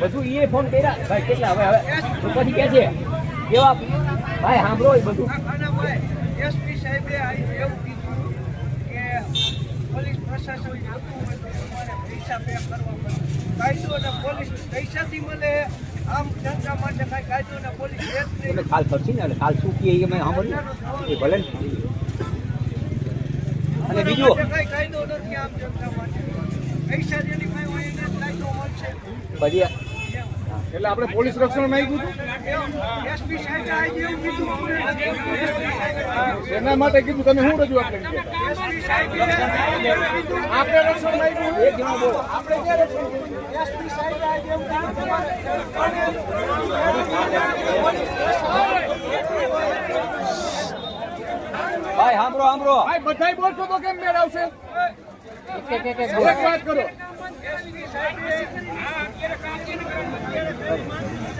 બધું એ ફોન કર્યા ભાઈ કેટલા હવે પછી કે છે કેવા ભાઈ સાંભળો એ બધું એસપી સાહેબે એવું કીધું કે પોલીસ પ્રશાસન જોતું હોય તો તમારે પૈસા પે કરવા પડે. કાયદો અને પોલીસ પૈસાથી મળે. આમ જનતા માટે કાંઈ કાયદો અને પોલીસ છે જ નહીં. એટલે કાલ કરશે ને એટલે કાલ શું કહે એ મેં સાંભળ્યું એ ભલે ને. અને બીજું કાંઈ કાયદો નથી આમ જનતા માટે. પૈસા જેની પાસે હોય એને જ કાયદો મળશે. પછી એટલે આપણે પોલીસ રક્ષણ માંગ્યું હતું એસપી સાહેબે આજે એવું કીધું એના માટે કીધું તમે શું રજૂઆત કરી એસપી સાહેબે આપણે રક્ષણ માંગ્યું એક જણો બોલો આપણે ક્યાં રક્ષણ કર્યું? એસપી સાહેબે આજે એવું કીધું ભાઈ સાંભળો સાંભળો ભાઈ બધાય બોલશો તો કેમ મેળ આવશે? એક એક વાત કરો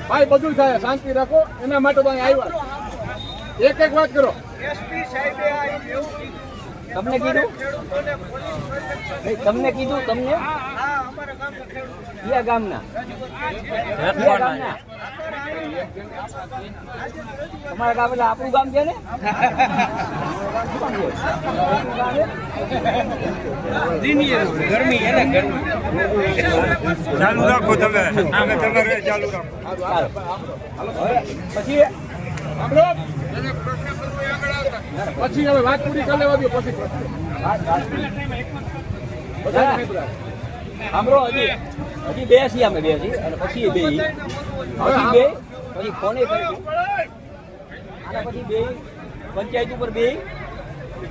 ભાઈ, બધું થાય, શાંતિ રાખો. એના માટે તો અહીં આવ્યા. એક વાત કરો. એસપી સાહેબે આજે એવું કીધું તમને કીધું ખેડૂતોને પોલીસ નહીં, તમને કીધું તમને હા અમારા ગામના ખેડૂતો કયા ગામના કયા ગામના તમારા ગામ એટલે આપણું ગામ છે ને ગરમી એને ગરમી ચાલુ રાખો તમે અમે તમારે ચાલુ રાખો હવે પછી સાંભળો. પછી હવે વાત પૂરી કરી લેવા દો. પછી સાંભળો હજી બે છીએ અમે બે છીએ અને પછી એ બે પછી ફોને કર્યું આના પછી બે પંચાયત ઉપર બે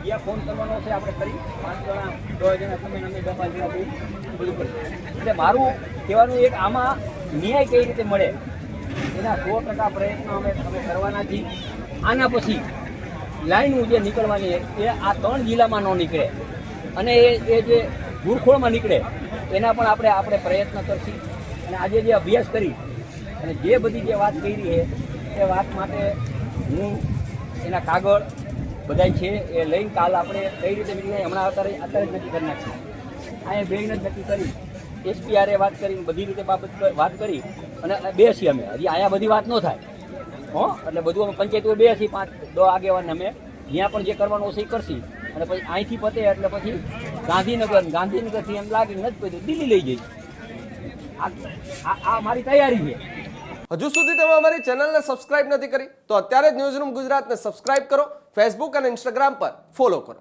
જ્યાં ફોન કરવાનો છે આપણે કરી 5 જણા 10 જણા તમે અમે 10 જણા બે બધું કરી. એટલે મારું કહેવાનું એક આમાં ન્યાય કઈ રીતે મળે એના 100% પ્રયત્નો અમે કરવાના છીએ. આના પછી લાઈનો જે નીકળવાની એ આ 3 જિલ્લામાં ન નીકળે અને એ જે ગુરખોળમાં નીકળે એના પણ આપણે પ્રયત્ન કરશી. અને આજે જે અભ્યાસ કરી અને જે બધી જે વાત કરી છે એ વાત માટે હું એના કાગળ બધા છે એ લઈને કાલ આપણે કઈ રીતે મીટિંગ હમણાં અત્યારે જ નક્કી કરી નાખીએ. અહીંયા બેને જ નક્કી કરી એસપીઆરે વાત કરી બધી રીતે વાત કરી અને બેસી અમે હજી અહીંયા બધી વાત ન થાય એટલે બધું અમે પંચાયતો બેસી 5-10 આગેવાન અમે જ્યાં પણ જે કરવાનું હશે એ કરશી. અને પછી અહીંથી પતે એટલે પછી ગાંધીનગરથી એમ લાગે નથી પત્યું દિલ્હી લઈ જઈશ. આ મારી તૈયારી છે. હજુ સુધી તમે અમારી ચેનલને સબસ્ક્રાઇબ નથી કરી તો અત્યારે જ ન્યૂઝરૂમ ગુજરાતને સબસ્ક્રાઇબ કરો. ફેસબુક અને ઇન્સ્ટાગ્રામ પર ફોલો કરો.